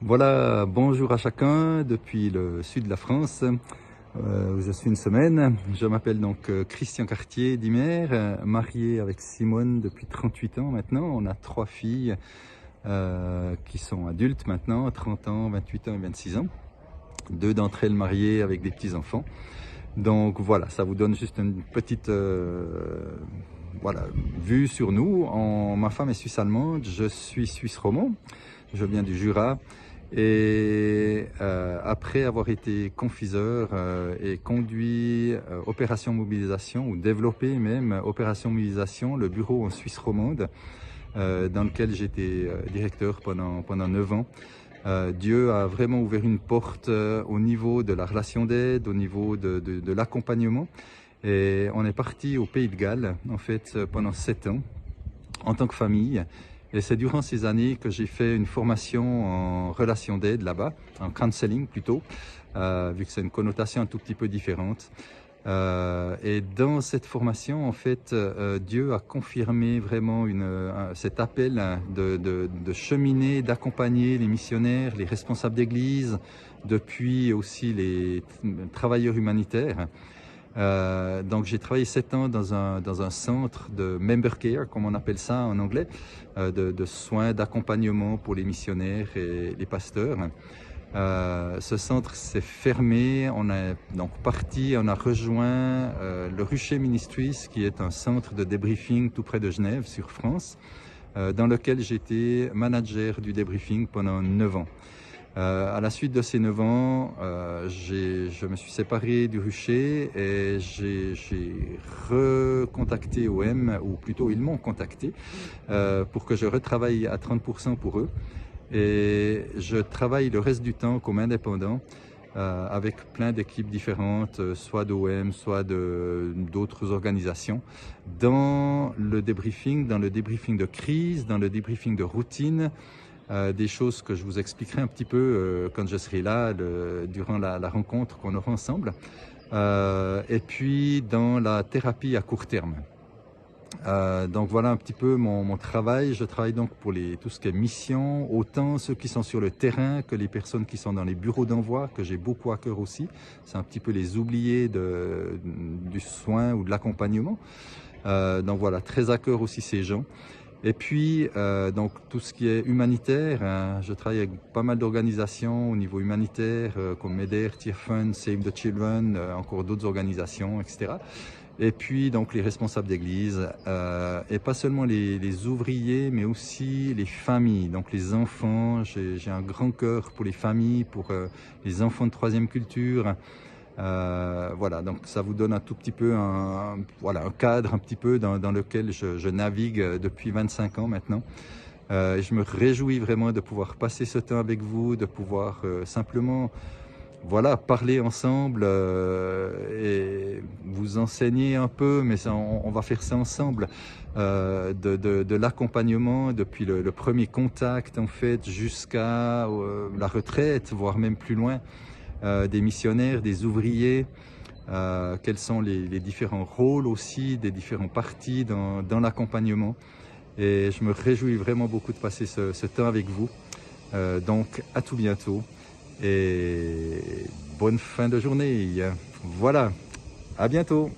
Voilà, bonjour à chacun depuis le sud de la France, où je suis une semaine. Je m'appelle donc Christian Cartier d'Imer, marié avec Simone depuis 38 ans maintenant. On a 3 filles qui sont adultes maintenant, 30 ans, 28 ans et 26 ans. 2 d'entre elles mariées avec des petits-enfants. Donc voilà, ça vous donne juste une petite vue sur nous. Ma femme est suisse-allemande, je suis suisse-romand, je viens du Jura. Et après avoir été confiseur et conduit opération mobilisation ou développé même opération mobilisation, le bureau en Suisse romande dans lequel j'étais directeur pendant 9 ans. Dieu a vraiment ouvert une porte au niveau de la relation d'aide, au niveau de l'accompagnement. Et on est parti au Pays de Galles en fait pendant 7 ans en tant que famille. Et c'est durant ces années que j'ai fait une formation en relation d'aide là-bas, en counseling plutôt, vu que c'est une connotation un tout petit peu différente. Et dans cette formation, en fait, Dieu a confirmé vraiment cet appel de cheminer, d'accompagner les missionnaires, les responsables d'église, depuis aussi les travailleurs humanitaires. Donc j'ai travaillé 7 ans dans un centre de member care, comme on appelle ça en anglais, de soins, d'accompagnement pour les missionnaires et les pasteurs. Ce centre s'est fermé, on est donc parti, on a rejoint le Rucher Ministries, qui est un centre de débriefing tout près de Genève, sur France, dans lequel j'étais manager du débriefing pendant 9 ans. À la suite de ces 9 ans, je me suis séparé du Rucher et j'ai recontacté OM, ou plutôt ils m'ont contacté pour que je retravaille à 30% pour eux. Et je travaille le reste du temps comme indépendant avec plein d'équipes différentes, soit d'OM, soit d'autres organisations, dans le débriefing de crise, dans le débriefing de routine, des choses que je vous expliquerai un petit peu quand je serai là, durant la rencontre qu'on aura ensemble, et puis dans la thérapie à court terme. Donc voilà un petit peu mon travail. Je travaille donc pour tout ce qui est mission, autant ceux qui sont sur le terrain que les personnes qui sont dans les bureaux d'envoi, que j'ai beaucoup à cœur aussi. C'est un petit peu les oubliés du soin ou de l'accompagnement. Donc voilà, très à cœur aussi ces gens. Et puis, donc tout ce qui est humanitaire, je travaille avec pas mal d'organisations au niveau humanitaire, comme MEDER, Tearfund, Save the Children, encore d'autres organisations, etc. Et puis donc les responsables d'église, et pas seulement les ouvriers, mais aussi les familles, donc les enfants. J'ai un grand cœur pour les familles, pour les enfants de troisième culture. Voilà, donc ça vous donne un tout petit peu un cadre un petit peu dans lequel je navigue depuis 25 ans maintenant. Je me réjouis vraiment de pouvoir passer ce temps avec vous, de pouvoir simplement parler ensemble et vous enseigner un peu, mais ça, on va faire ça ensemble, de l'accompagnement depuis le premier contact en fait jusqu'à la retraite, voire même plus loin, des missionnaires, des ouvriers, quels sont les différents rôles aussi des différents partis dans l'accompagnement. Et je me réjouis vraiment beaucoup de passer ce temps avec vous. Donc à tout bientôt. Et bonne fin de journée. Voilà, à bientôt.